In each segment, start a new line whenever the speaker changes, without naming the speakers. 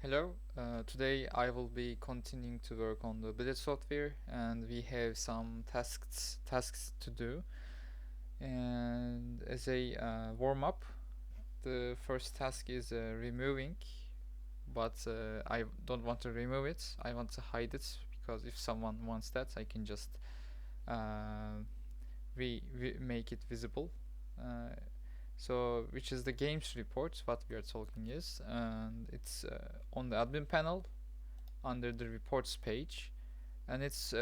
Hello, today I will be continuing to work on the Billiard software and we have some tasks to do. And as a warm up, the first task is removing, but I don't want to remove it. I want to hide it because if someone wants that, I can just uh, make it visible. Uh, which is the games report, what we are talking is, and it's on the admin panel under the reports page, and its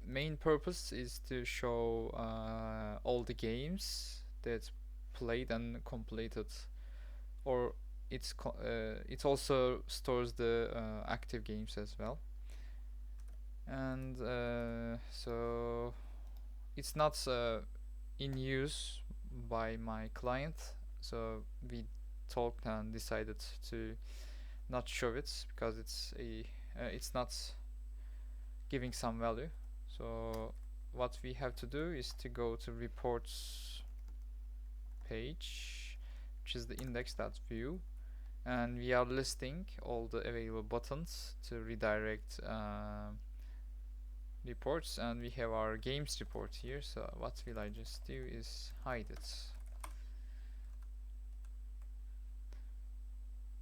main purpose is to show all the games that played and completed, or it also stores the active games as well. And so it's not in use by my client, so we talked and decided to not show it because it's not giving some value. So what we have to do is to go to reports page, which is the index.view, and we are listing all the available buttons to redirect reports, and we have our games report here. So what will I just do is hide it,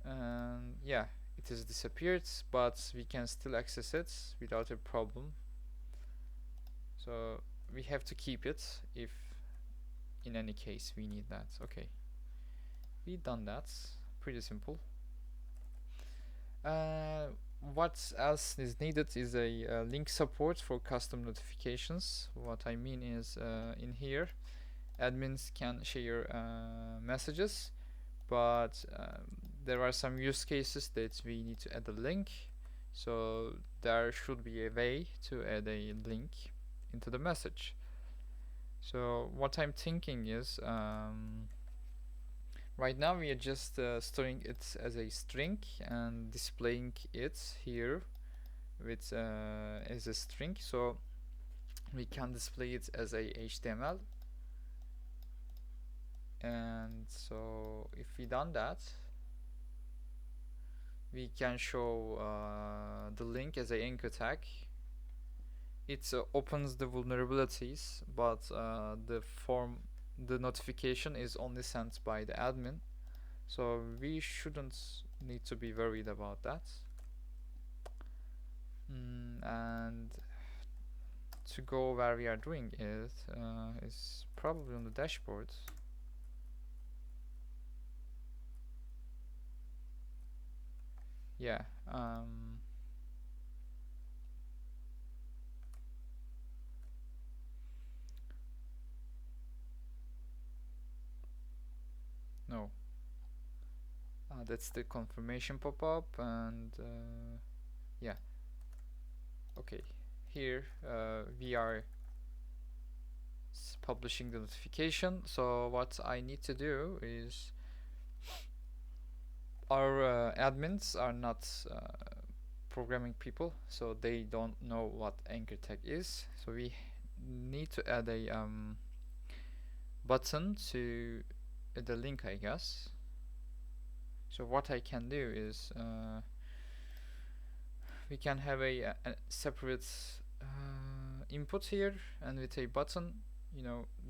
and yeah, it has disappeared, but we can still access it without a problem. So we have to keep it if in any case we need that. Okay, we done that. Pretty simple. uh, what else is needed is a link support for custom notifications. What I mean is, in here admins can share messages, but there are some use cases that we need to add a link, so there should be a way to add a link into the message. So what I'm thinking is, right now we are just storing it as a string and displaying it here with as a string, so we can display it as a HTML. And so if we done that, we can show the link as a anchor tag. It opens the vulnerabilities, but the notification is only sent by the admin, so we shouldn't need to be worried about that. And to go where we are doing it is probably on the dashboard. Yeah. No. That's the confirmation pop-up, and yeah. Okay. Here we are publishing the notification. So what I need to do is, our admins are not programming people, so they don't know what anchor tag is. So we need to add a button to the link, I guess. So what I can do is, we can have a separate input here, and with a button,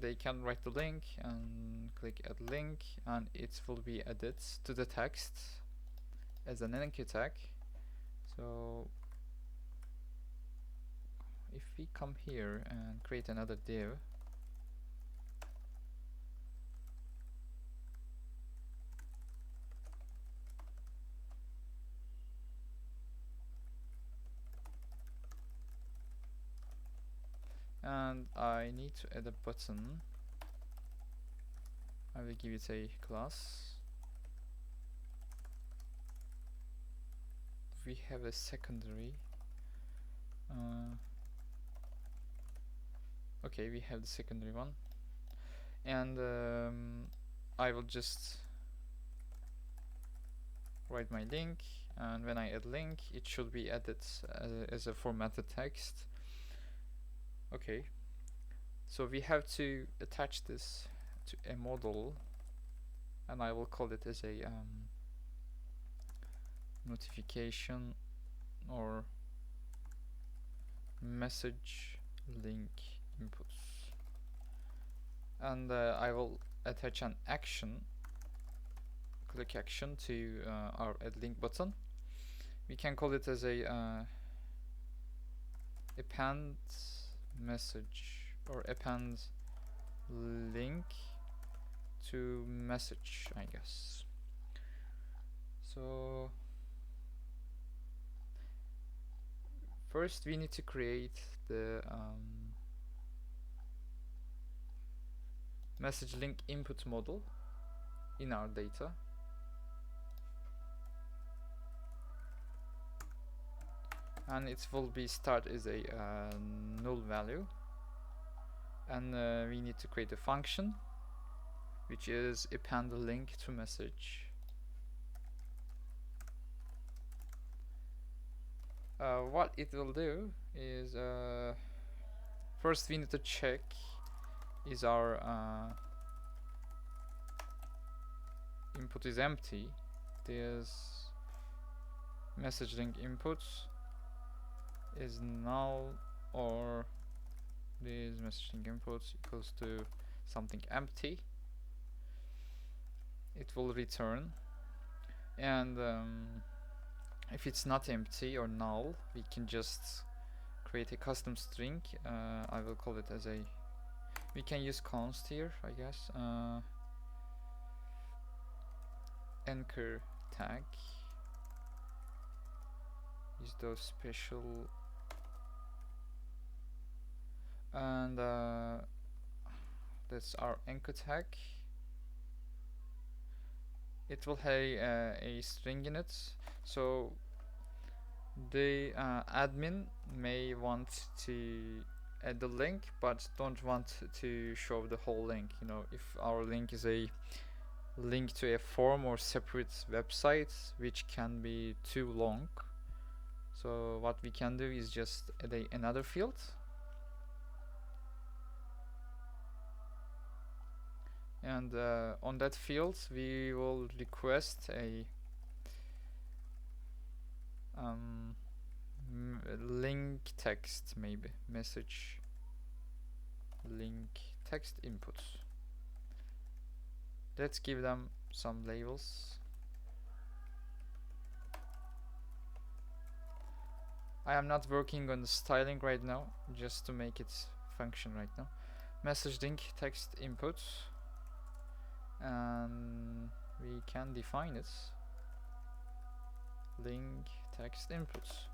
they can write the link and click add link, and it will be added to the text as an anchor tag. So if we come here and create another div, and I need to add a button, I will give it a class. We have a secondary. Okay, we have the secondary one, and I will just write my link, and when I add link, it should be added as a formatted text. Okay, so we have to attach this to a model, and I will call it as a notification or message link inputs, and I will attach an action, click action to our add link button. We can call it as a append message or append link to message, I guess. So first we need to create the message link input model in our data. And it will be start as a null value, and we need to create a function which is append link to message. What it will do is first we need to check is our input is empty. This message link inputs is null, or this message link inputs equals to something empty. It will return, and if it's not empty or null, we can just create a custom string. I will call it as a, we can use const here, I guess. Anchor tag, use those special, and that's our anchor tag. It will have a string in it, so the admin may want to add the link but don't want to show the whole link. You know, if our link is a link to a form or separate website, which can be too long, so what we can do is just add another field, and on that field we will request a link text, maybe message link text inputs. Let's give them some labels. I am not working on the styling right now, just to make it function right now. Message link text inputs, and we can define it, link text inputs.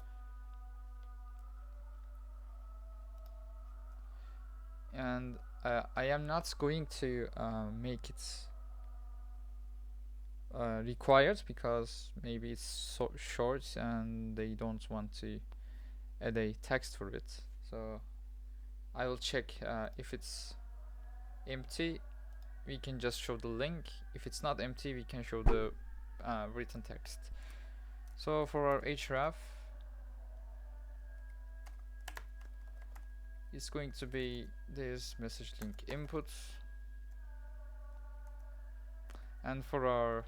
And I am not going to make it required, because maybe it's so short and they don't want to add a text for it. So I will check if it's empty, we can just show the link. If it's not empty, we can show the written text. So for our href, it's going to be this message link inputs, and for our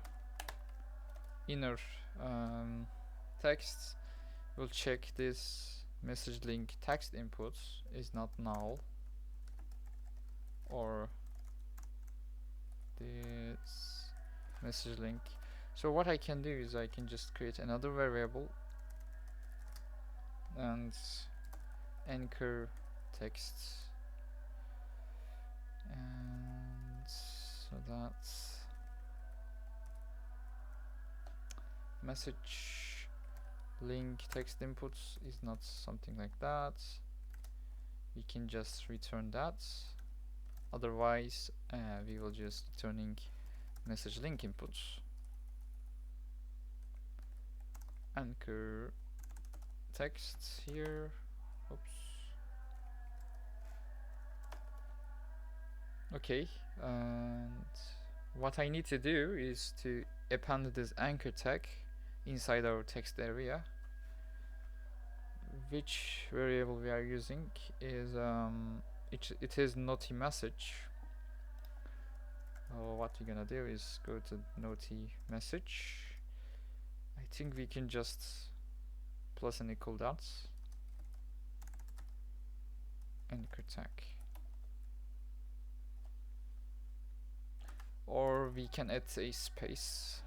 inner text, we'll check this message link text inputs is not null, or this message link. So what I can do is I can just create another variable and anchor text, and so that's message link text inputs is not something like that. We can just return that, otherwise we will just returning message link inputs. Anchor text here, oops. Okay, and what I need to do is to append this anchor tag inside our text area. Which variable we are using is it is naughty message. What we're gonna do is go to naughty message. I think we can just plus and equal dots, anchor tag, or we can add a space.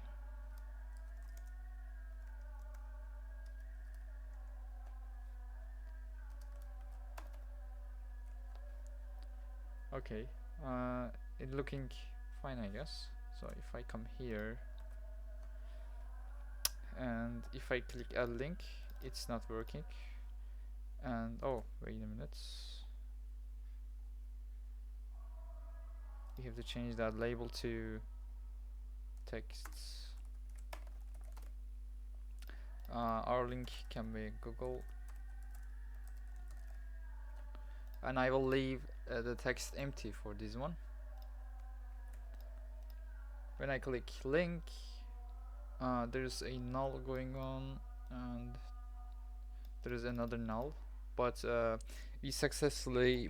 Okay, it looking fine, I guess. So if I come here and if I click add link, it's not working. And oh, wait a minute, we have to change that label to texts. Our link can be Google, and I will leave the text empty for this one. When I click link, there's a null going on and there is another null, but we successfully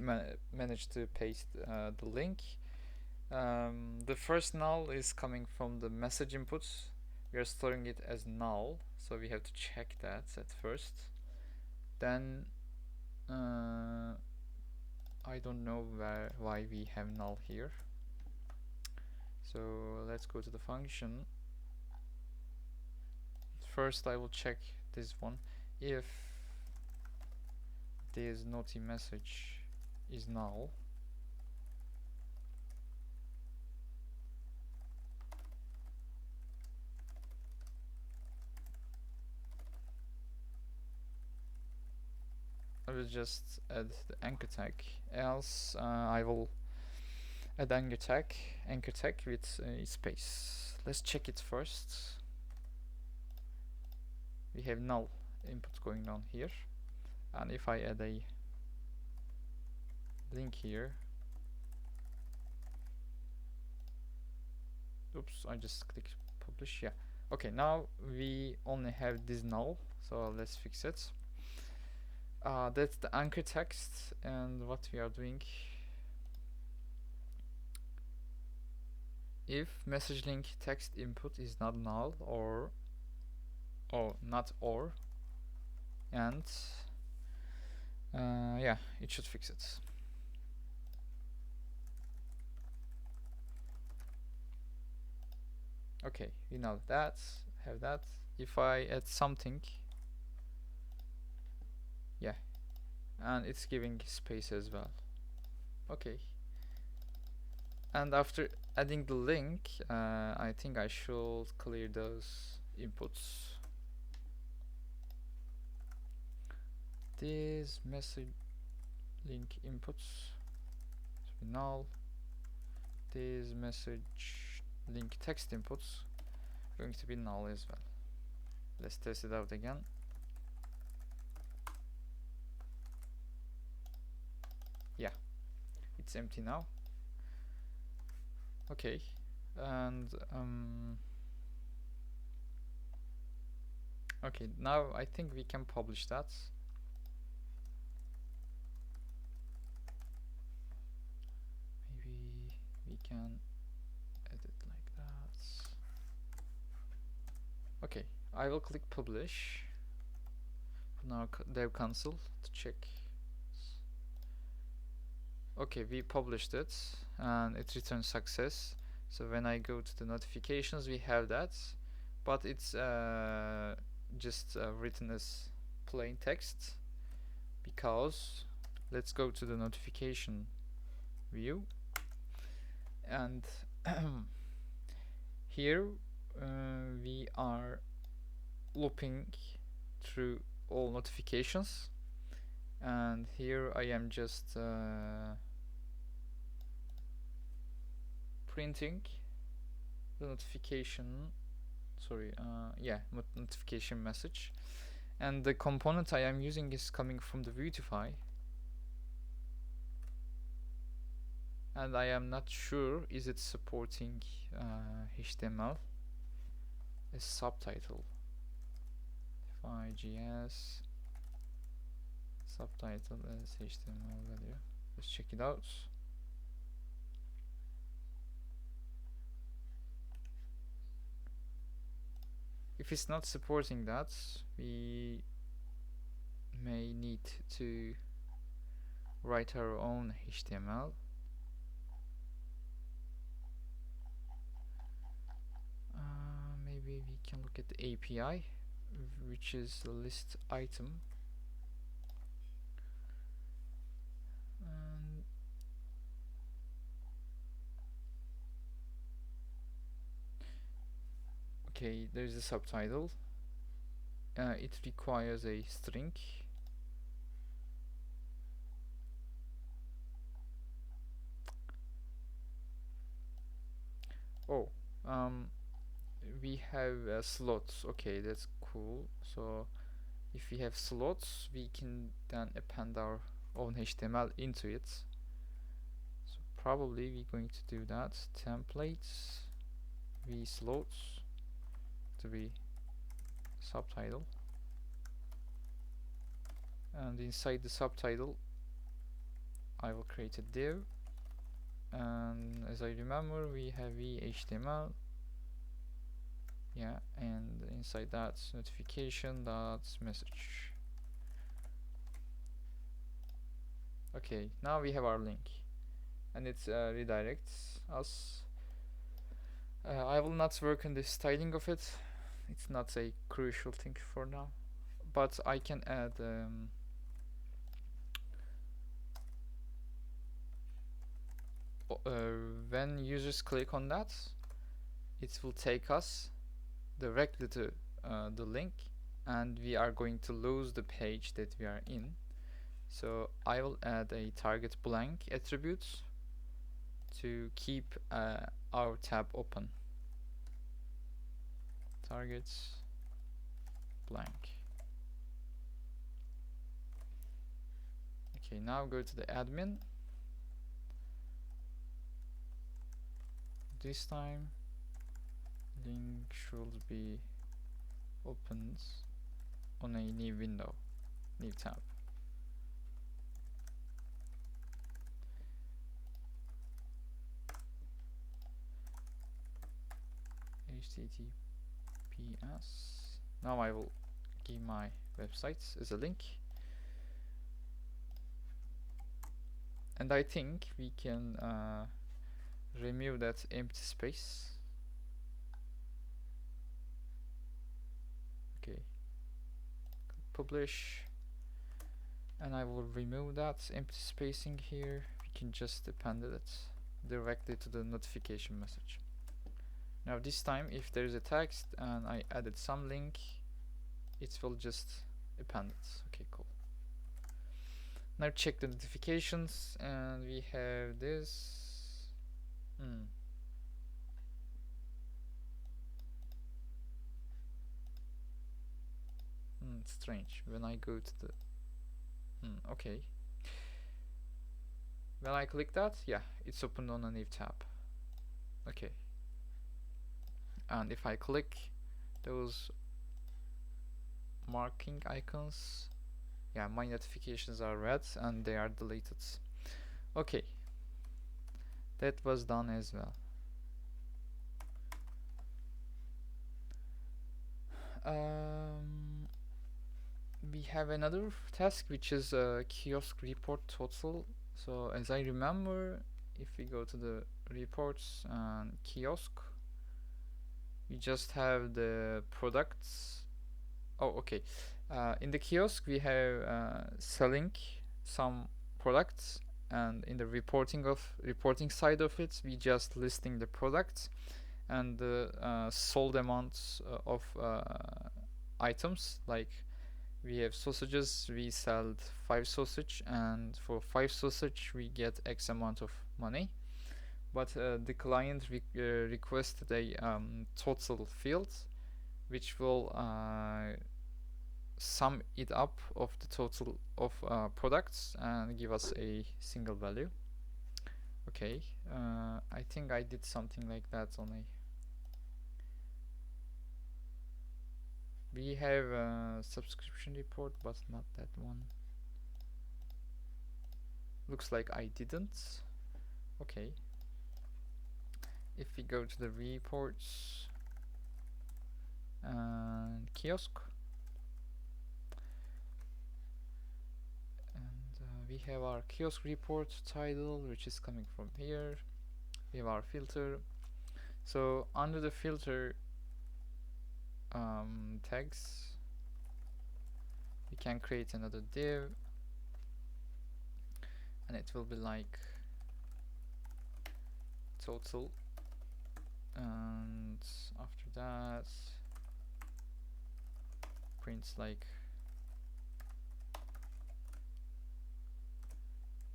managed to paste the link. The first null is coming from the message inputs. We are storing it as null, so we have to check that at first. Then I don't know why we have null here. So let's go to the function. First I will check this one. If this naughty message is null, I will just add the anchor tag, else I will add anchor tag with a space. Let's check it first. We have null input going on here, and if I add a link here, oops, I just clicked publish. Yeah, okay, now we only have this null, so let's fix it. That's the anchor text, and what we are doing, if message link text input is not null or not or, and yeah, it should fix it. Okay, we know that, have that. If I add something, yeah, and it's giving space as well. Okay, and after adding the link, I think I should clear those inputs. This message link inputs should be null. This message link text inputs going to be null as well. Let's test it out again. Yeah, it's empty now. Okay, and okay, now I think we can publish that. Maybe we can edit like that. Okay, I will click publish on our dev console to check. Okay, we published it and it returns success. So when I go to the notifications, we have that, but it's just written as plain text, because let's go to the notification view, and here we are looping through all notifications, and here I am just printing the notification, notification message, and the component I am using is coming from the Beautify, and I am not sure is it supporting HTML as subtitle. GS subtitle as HTML value. Let's check it out. If it's not supporting that, we may need to write our own HTML. Maybe we can look at the API, which is the list item. And okay, there's a subtitle. It requires a string. Oh, we have slots. Okay, that's cool. So if we have slots, we can then append our own HTML into it. So probably we're going to do that. Templates, v slots to be subtitle, and inside the subtitle I will create a div, and as I remember we have HTML, yeah, and inside that notification dot message. Okay, now we have our link, and it redirects us. I will not work on the styling of it. It's not a crucial thing for now, but I can add when users click on that, it will take us directly to the link, and we are going to lose the page that we are in. So I will add a target blank attribute to keep our tab open. Targets blank. Okay, now go to the admin. This time link should be opened on a new window, new tab. HTTPS. Now I will give my website as a link, and I think we can remove that empty space. Okay, publish, and I will remove that empty spacing here. We can just append it directly to the notification message. Now this time if there is a text and I added some link, it will just append it. Okay, cool. Now check the notifications, and we have this. Strange. When I go to the okay, when I click that, yeah, it's opened on a new tab. Okay, and if I click those marking icons, yeah, my notifications are red and they are deleted. Okay, that was done as well. We have another task, which is kiosk report total. So as I remember, if we go to the reports and kiosk, we just have the products. Oh, okay. In the kiosk we have selling some products, and in the reporting side of it, we just listing the products and the sold amounts of items. Like we have sausages, we sell 5 sausage, and for 5 sausage we get X amount of money. But the client requested a total field, which will sum it up of the total of products and give us a single value. Okay, I think I did something like that on a. We have a subscription report, but not that one. Looks like I didn't. Okay. If we go to the reports and kiosk, and we have our kiosk report title, which is coming from here. We have our filter. So under the filter tags, we can create another div, and it will be like total, and after that prints like,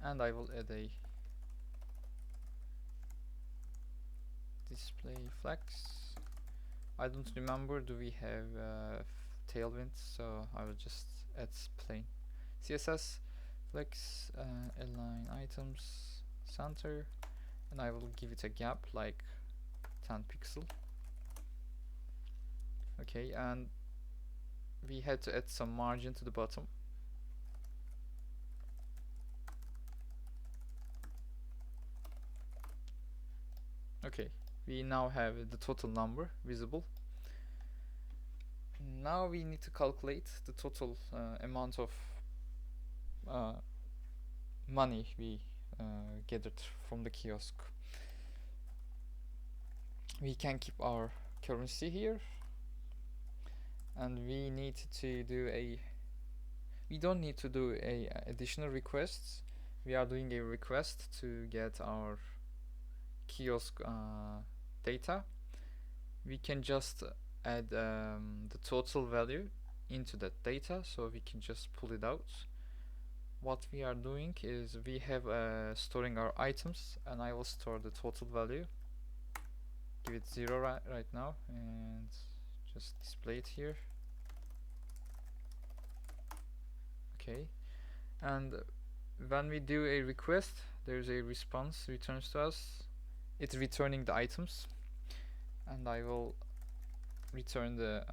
and I will add a display flex. I don't remember, do we have tailwind, so I will just add plain CSS flex, align items center, and I will give it a gap like 10 pixel. Okay, and we had to add some margin to the bottom. Okay, we now have the total number visible. Now we need to calculate the total amount of money we gathered from the kiosk. We can keep our currency here, and we need to do a, we don't need to do a additional requests. We are doing a request to get our kiosk data. We can just add the total value into that data, so we can just pull it out. What we are doing is we have storing our items, and I will store the total value, give it 0 right now, and just display it here. Okay, and when we do a request, there's a response returns to us. It's returning the items, and I will return the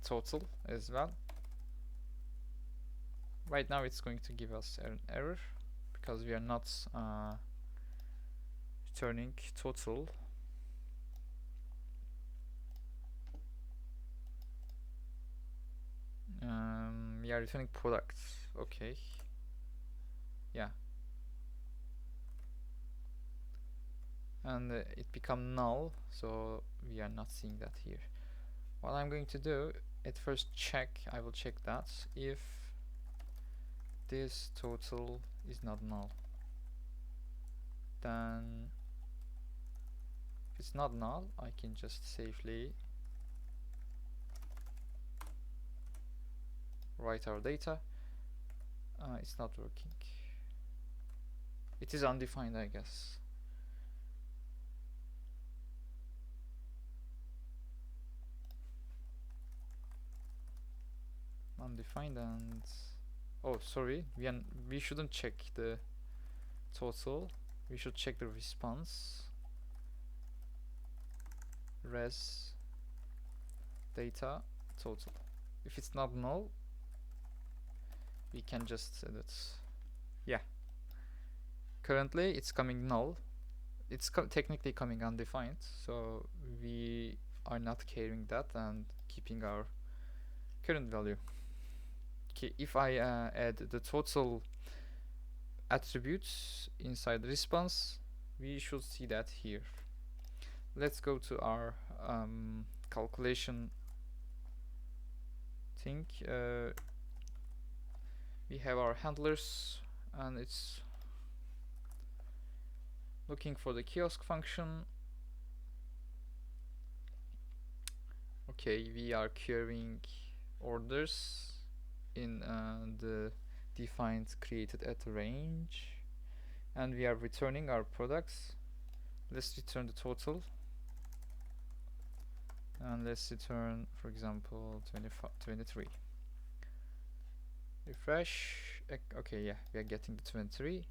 total as well. Right now it's going to give us an error because we are not returning total. We are returning products. Okay, yeah, and it become null, so we are not seeing that here. What I'm going to do, at first check, I will check that if this total is not null, then if it's not null, I can just safely write our data. It's not working. It is undefined, I guess. Undefined, and oh, sorry, we shouldn't check the total. We should check the response. Res data total. If it's not null, we can just set it. Yeah. Currently, it's coming null. It's technically coming undefined, so we are not carrying that and keeping our current value. Okay, if I add the total attributes inside the response, we should see that here. Let's go to our calculation thing. We have our handlers, and it's looking for the kiosk function. Okay, we are querying orders in the defined created at range, and we are returning our products. Let's return the total, and let's return, for example, 23. Refresh. Okay, yeah, we are getting the 23.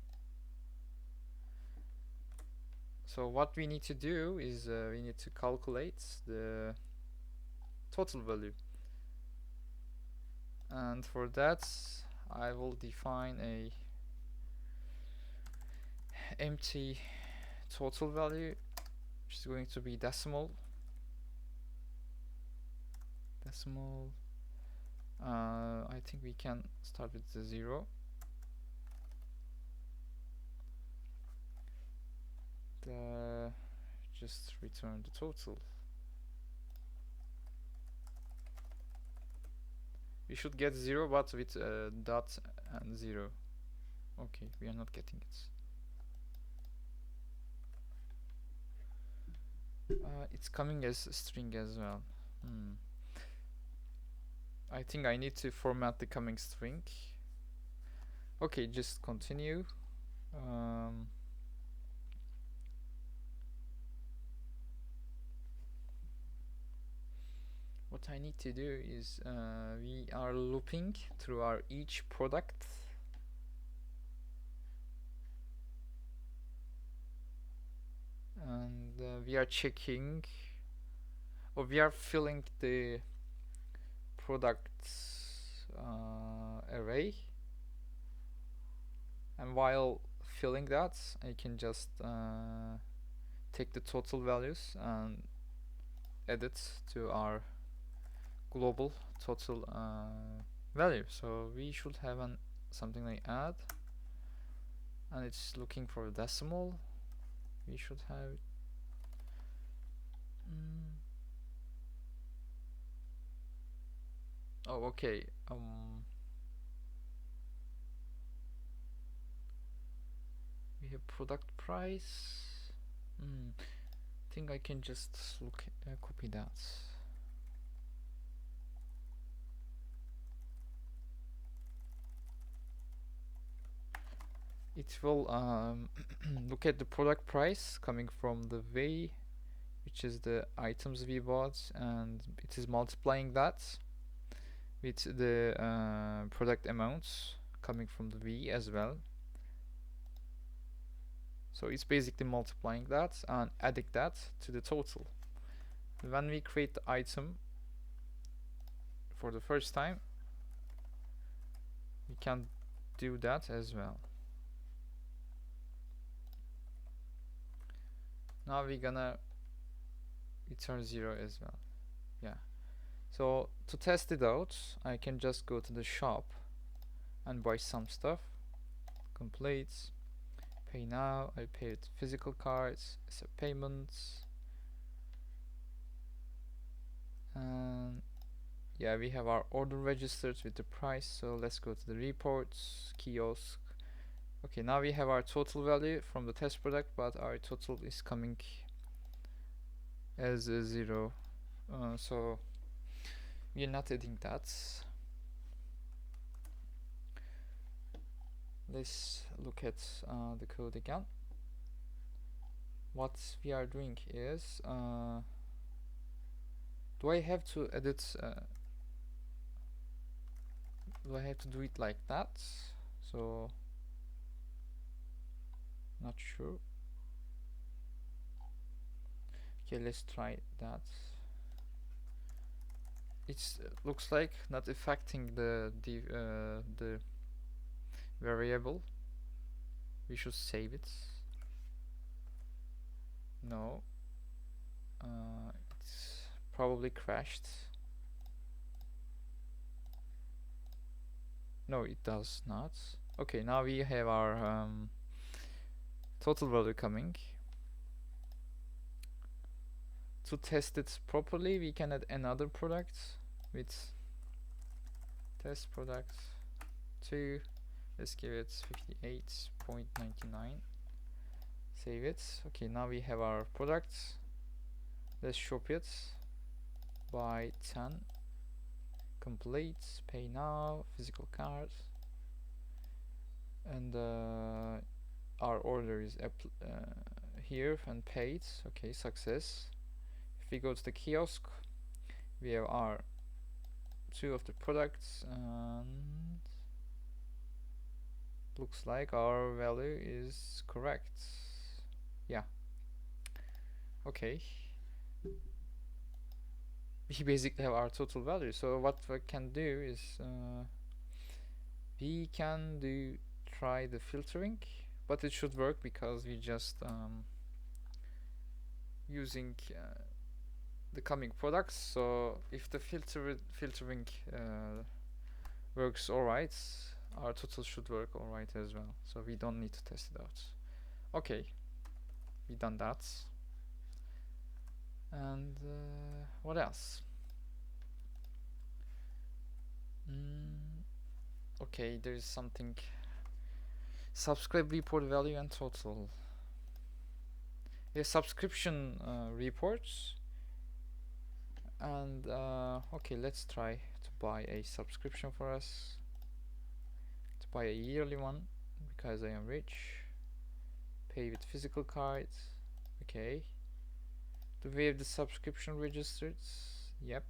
So what we need to do is we need to calculate the total value, and for that I will define a empty total value, which is going to be decimal, decimal. I think we can start with the 0. Just return the total. We should get 0, but with dot and 0. Okay, we are not getting it. It's coming as a string as well. I think I need to format the coming string. Okay, just continue. What I need to do is we are looping through our each product, and we are checking, or we are filling the products array, and while filling that I can just take the total values and add it to our global total value. So we should have something like add, and it's looking for a decimal. We should have oh, okay. We have product price. I think I can just look copy that. It will look at the product price coming from the V, which is the items we bought, and it is multiplying that with the product amounts coming from the V as well. So it's basically multiplying that and adding that to the total. When we create the item for the first time, we can do that as well. Now we're gonna return 0 as well. Yeah. So to test it out, I can just go to the shop and buy some stuff. Complete. Pay now. I pay with physical cards as a payment. And yeah, we have our order registered with the price. So let's go to the reports, kiosk. Okay, now we have our total value from the test product, but our total is coming as a 0. So we are not adding that. Let's look at the code again. What we are doing is, do I have to edit? Do I have to do it like that? So not sure. Okay, let's try that. It looks like not affecting the variable. We should save it. No, it's probably crashed. No, it does not. Okay, now we have our total value coming. To test it properly, we can add another product with test product 2. Let's give it 58.99. Save it. Okay, now we have our product. Let's shop it. Buy 10. Complete. Pay now. Physical card. And our order is here and paid. Okay, success. If we go to the kiosk, we have our 2 of the products, and looks like our value is correct. Yeah. Okay. We basically have our total value. So what we can do is we can try the filtering, but it should work because we just using the coming products. So if the filtering works alright, our total should work alright as well. So we don't need to test it out. Okay, we done that. And what else? Okay, there is something. Subscribe report value and total. Yeah, subscription reports. And okay, let's try to buy a subscription for us. To buy a yearly one because I am rich. Pay with physical cards. Okay. Do we have the subscription registered? Yep.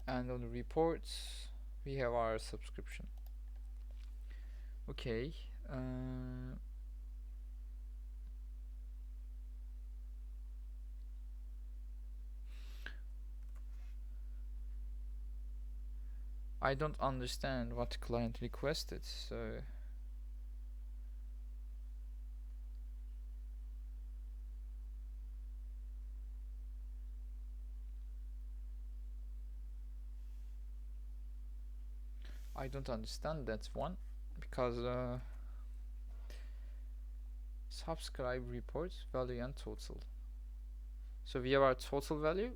And on the reports we have our subscription. Okay. I don't understand what client requested, so I don't understand that one, because subscribe report value and total. So we have our total value,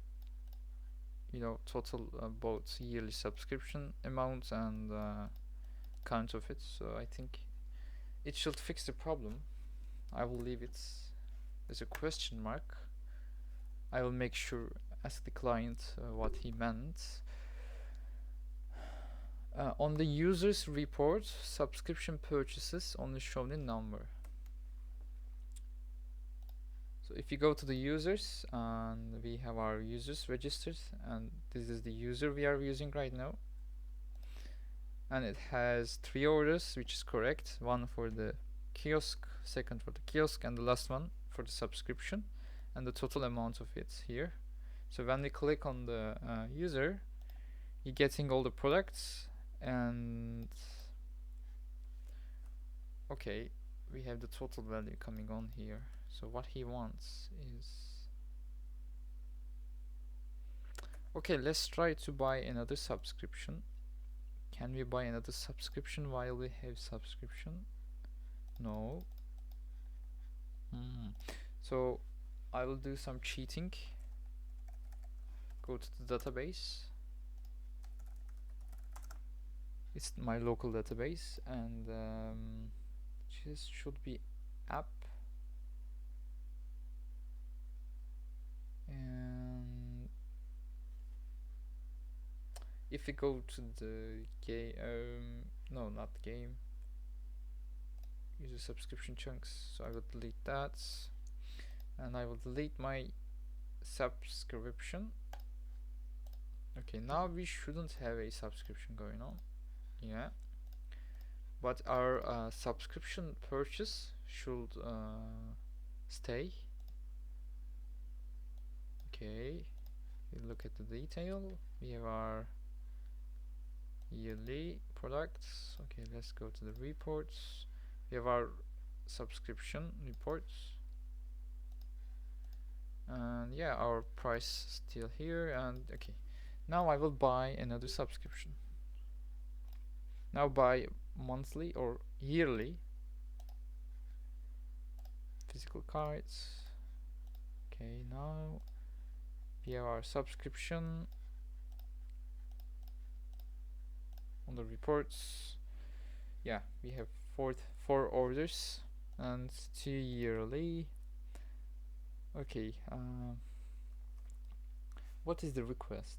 you know, total both yearly subscription amount and count of it. So I think it should fix the problem. I will leave it as a question mark. I will make sure ask the client what he meant. On the users report, subscription purchases only shown in number. So if you go to the users, and we have our users registered, and this is the user we are using right now, and it has 3 orders, which is correct. One for the kiosk, second for the kiosk, and the last one for the subscription, and the total amount of it here. So when we click on the user, you're getting all the products, and okay, we have the total value coming on here. So what he wants is, okay, let's try to buy another subscription. Can we buy another subscription while we have subscription? No. So I will do some cheating. Go to the database. It's my local database, and this should be app. And if we go to the game, no, not game, user subscription chunks, so I will delete that, and I will delete my subscription. Okay, now we shouldn't have a subscription going on. Yeah, but our subscription purchase should stay. Okay, we look at the detail. We have our yearly products. Okay, let's go to the reports. We have our subscription reports, and yeah, our price still here. And okay, now I will buy another subscription. Now buy monthly or yearly physical cards. Okay, now we have our subscription on the reports. Yeah, we have 4 orders and 2 yearly. Okay, what is the request?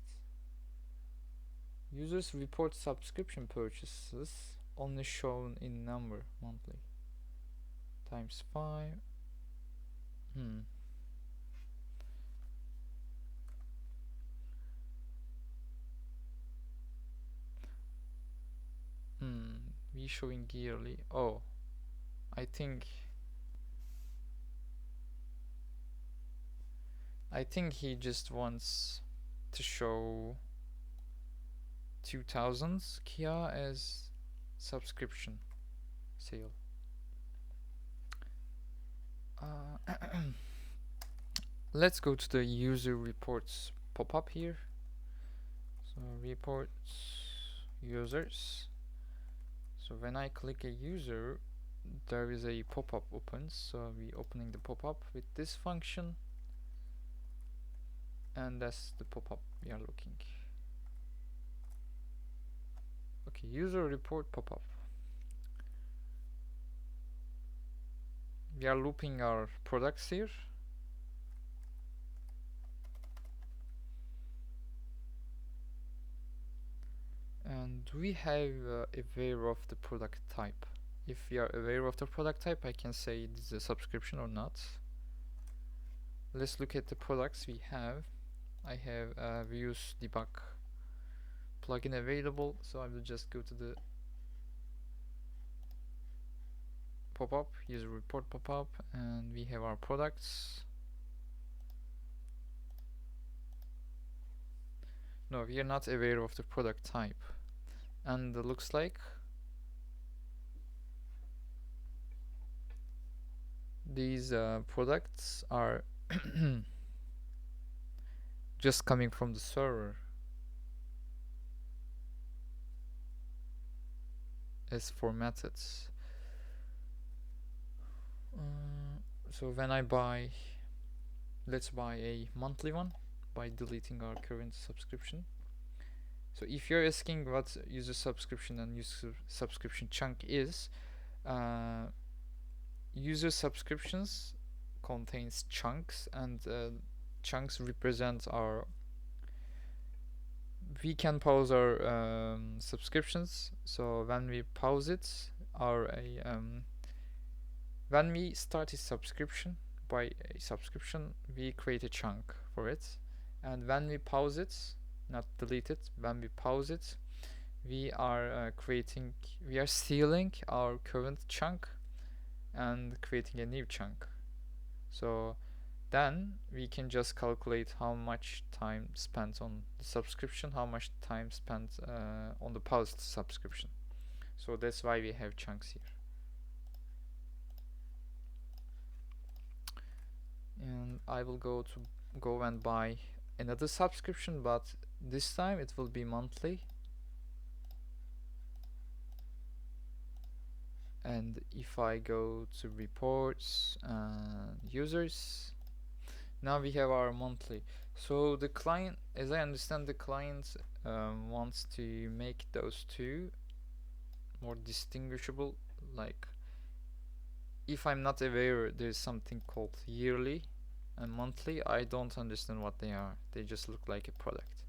Users report subscription purchases only shown in number monthly times 5. We showing yearly. Oh, I think he just wants to show 2000s Kia as subscription sale. let's go to the user reports pop-up here. So reports, users. So when I click a user, there is a pop-up opens. So we opening the pop-up with this function, and that's the pop-up we are looking. Okay, user report pop-up. We are looping our products here. And do we have aware of the product type? If we are aware of the product type, I can say it is a subscription or not. Let's look at the products we have. I have views debug plugin available, so I will just go to the pop-up, user report pop-up, and we have our products. No, we are not aware of the product type, and it looks like these products are just coming from the server as formatted. So when I buy, let's buy a monthly one by deleting our current subscription. So if you're asking what user subscription and user subscription chunk is, user subscriptions contains chunks, and chunks represent our, we can pause our subscriptions. So when we pause it, when we start a subscription, by a subscription, we create a chunk for it, and when we pause it, not delete it, when we pause it, we are stealing our current chunk and creating a new chunk. So then we can just calculate how much time spent on the subscription, how much time spent on the paused subscription. So that's why we have chunks here. And I will go and buy another subscription, but this time it will be monthly. And if I go to reports and users, now we have our monthly. So the client, as I understand, the client wants to make those two more distinguishable. Like, if I'm not aware there's something called yearly and monthly, I don't understand what they are. They just look like a product.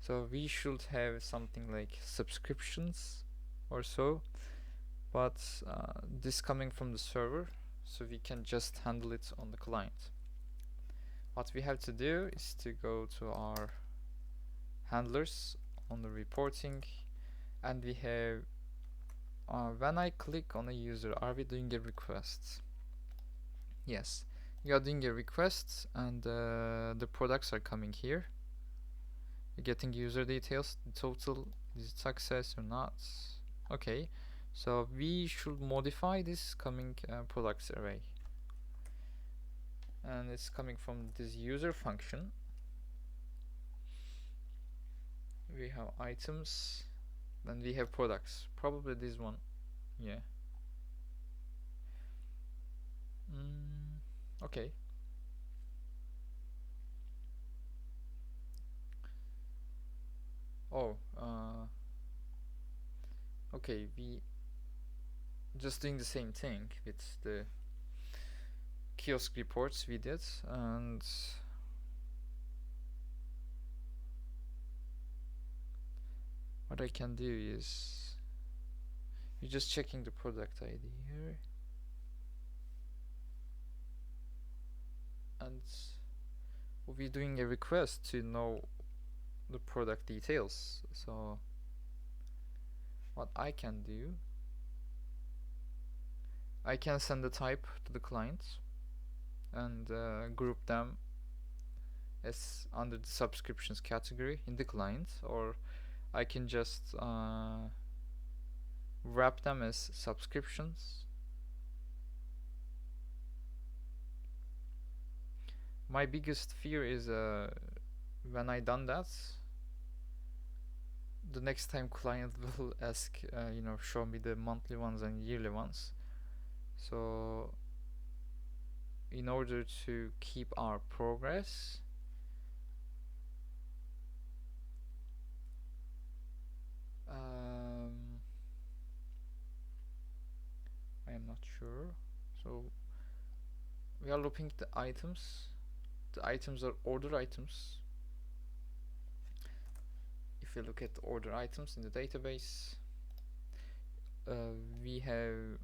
So we should have something like subscriptions or so, but this coming from the server, so we can just handle it on the client. What we have to do is to go to our handlers on the reporting, and we have when I click on a user, are we doing a request? Yes, we are doing a request, and the products are coming here. We're getting user details, the total, is it success or not? Okay, so we should modify this coming products array, and it's coming from this user function. We have items, then we have products, probably this one. Yeah. Okay. Oh, okay, we just doing the same thing with the kiosk reports we did, and what I can do is you're just checking the product ID here, and we're doing a request to know the product details. So what I can do, I can send the type to the client and group them as under the subscriptions category in the client, or I can just wrap them as subscriptions, my biggest fear is when I done that, the next time client will ask, show me the monthly ones and yearly ones. So in order to keep our progress, I am not sure. So we are looking at the items. The items are order items. If you look at order items in the database, we have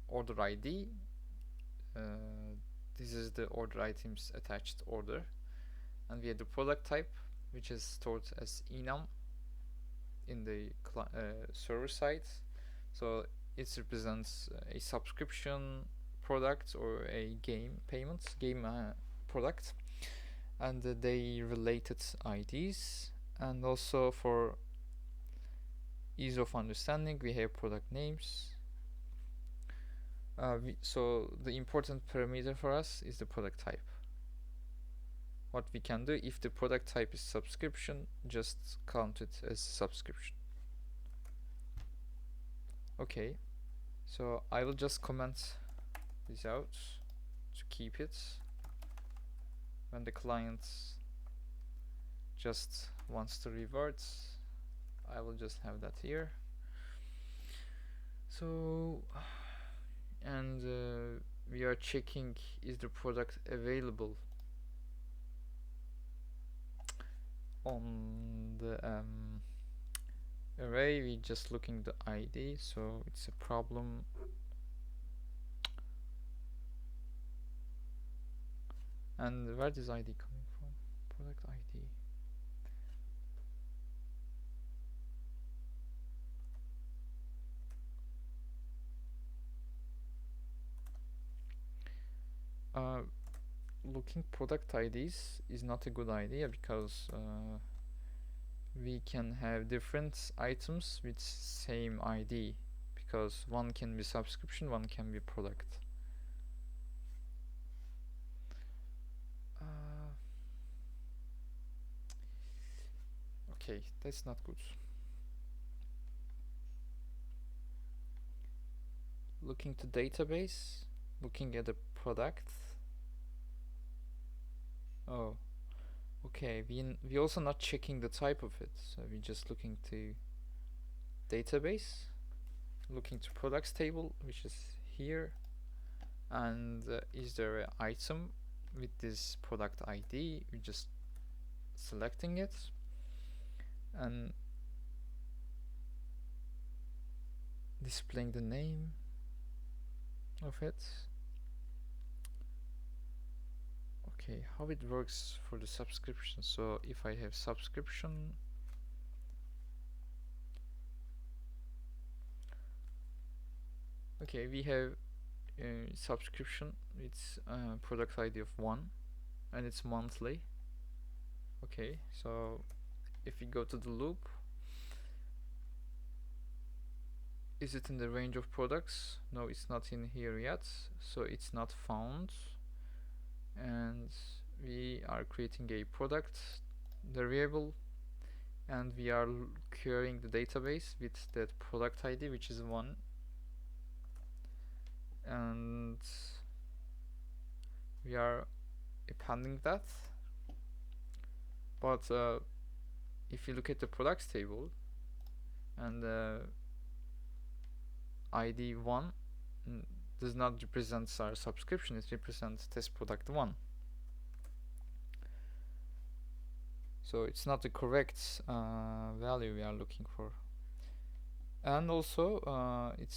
order ID. This is the order items attached order, and we have the product type, which is stored as enum in the server side. So it represents a subscription product or a game product, and the related IDs. And also for ease of understanding, we have product names. So the important parameter for us is the product type. What we can do, if the product type is subscription, just count it as subscription. Okay, so I will just comment this out to keep it. When the client just wants to revert, I will just have that here. So, and we are checking, is the product available on the array. We just looking the ID, so it's a problem. And where is ID coming from? Product ID. Looking product IDs is not a good idea, because we can have different items with same ID, because one can be subscription, one can be product. Okay, that's not good. Looking to database, looking at the product. Oh, okay, we also not checking the type of it, so we just looking to database, looking to products table, which is here, and is there an item with this product ID? We're just selecting it and displaying the name of it. Okay, how it works for the subscription. So if I have subscription, okay, we have a subscription with product ID of 1, and it's monthly. Okay, so if we go to the loop, is it in the range of products? No, it's not in here yet, so it's not found. And we are creating a product variable, and we are querying the database with that product ID, which is 1, and we are appending that. But if you look at the products table, and ID 1 does not represent our subscription, it represents test product 1. So it's not the correct value we are looking for. And also it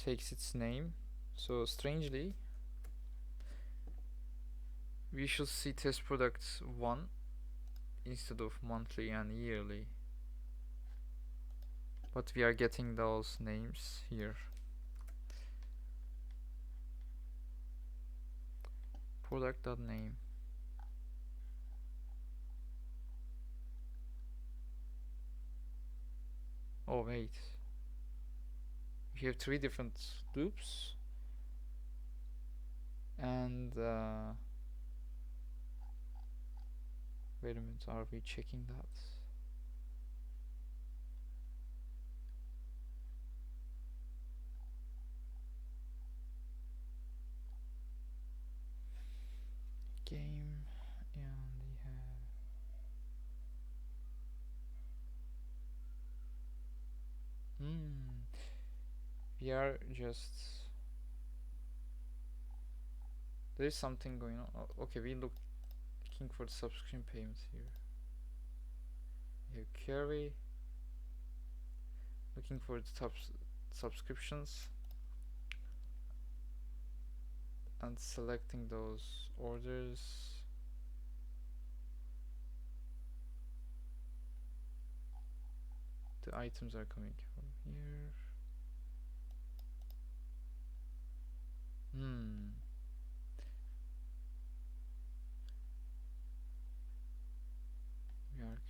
takes its name. So strangely, we should see test product 1 instead of monthly and yearly. But we are getting those names here. Product.name. Oh wait, we have 3 different loops, and Wait a minute, are we checking that? Game, and we have we are just there is something going on. Okay, we looking for the subscription payments here. We have query, looking for the top subscriptions and selecting those orders. The items are coming from here. We are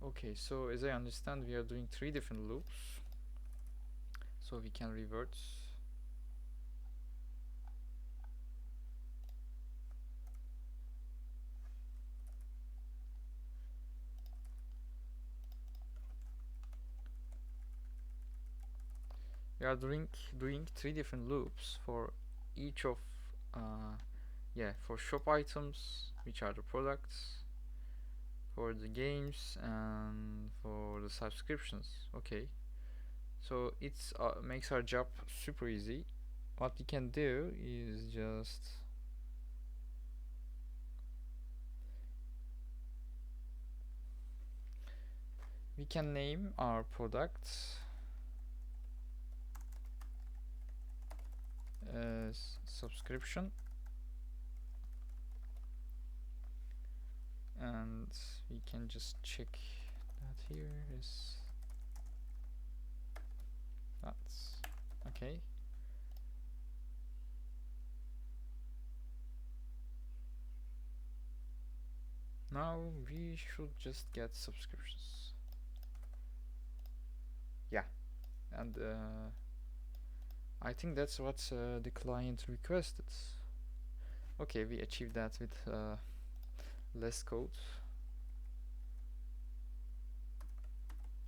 okay. So as I understand, we are doing 3 different loops. So we can revert. We are doing 3 different loops for each of for shop items, which are the products, for the games, and for the subscriptions. Okay, so it's makes our job super easy. What we can do is just we can name our products as subscription, and we can just check that here is that's okay. Now we should just get subscriptions. Yeah, and I think that's what the client requested. Okay, we achieved that with less code.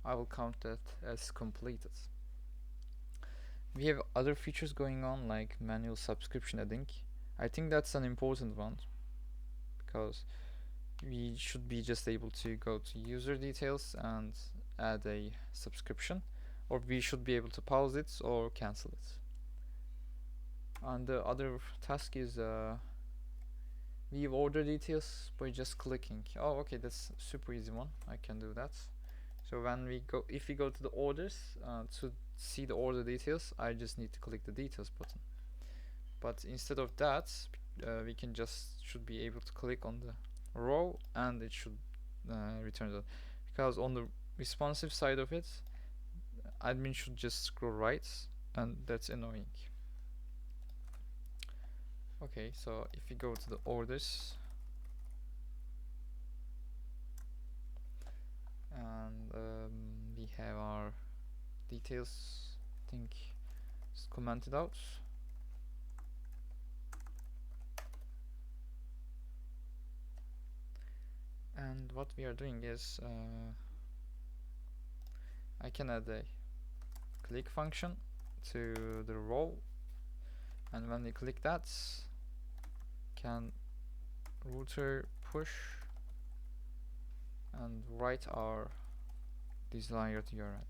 I will count that as completed. We have other features going on like manual subscription adding. I think that's an important one because we should be just able to go to user details and add a subscription, or we should be able to pause it or cancel it. And the other task is view order details by just clicking. Oh, okay, that's super easy one. I can do that. So when we go, if we go to the orders to see the order details, I just need to click the details button. But instead of that, we can should be able to click on the row and it should return that. Because on the responsive side of it, admin should just scroll right, and that's annoying. Okay, so if we go to the orders and we have our details, I think it's commented out. And what we are doing is I can add a click function to the row, and when we click that, can router push and write our desired URL.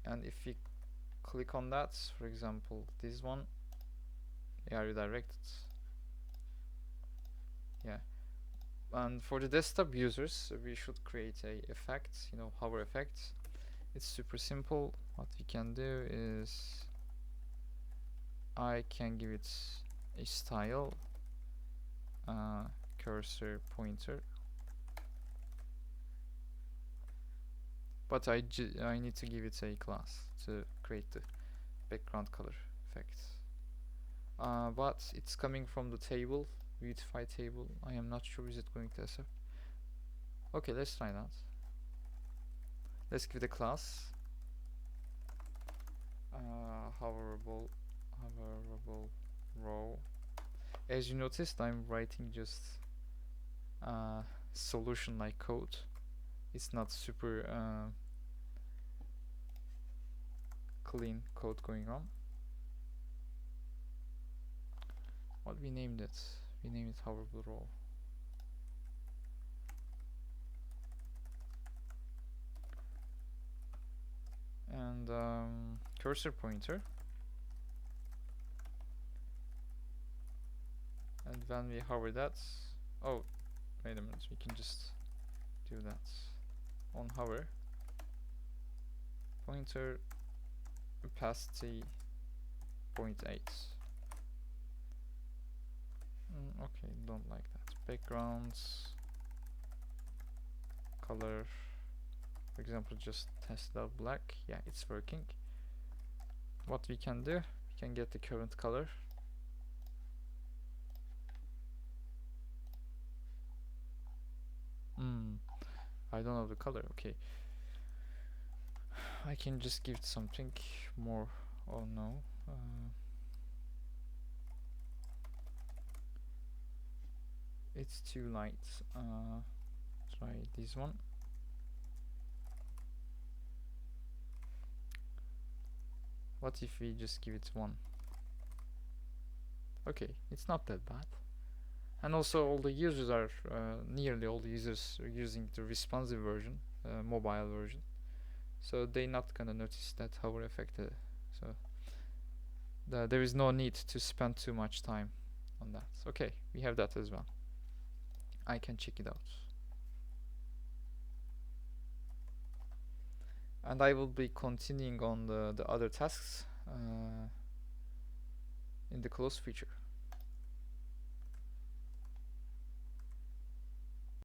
And if we click on that, for example this one, they are redirected. Yeah, and for the desktop users we should create a effect, hover effect. It's super simple. What we can do is I can give it a style, cursor pointer, but I need to give it a class to create the background color effect. But it's coming from the table, beautify table. I am not sure is it going to SF. Okay, let's try that. Let's give it a class, hoverable row. as you noticed, I'm writing just solution like code. It's not super clean code going on. What we named it? We named it hoverable roll. And cursor pointer. And when we hover that, oh, wait a minute, we can just do that on hover. Pointer opacity 0.8. Okay, don't like that. Backgrounds, color, for example, just test out black. Yeah, it's working. What we can do, we can get the current color. I don't know the color. Okay, I can just give it something more. Oh no. It's too light. Try this one. What if we just give it 1? Okay, it's not that bad. And also all the users are, nearly all the users are using the responsive version, mobile version. So they're not gonna notice that hover effect. So there is no need to spend too much time on that. Okay, we have that as well. I can check it out. And I will be continuing on the other tasks in the close future.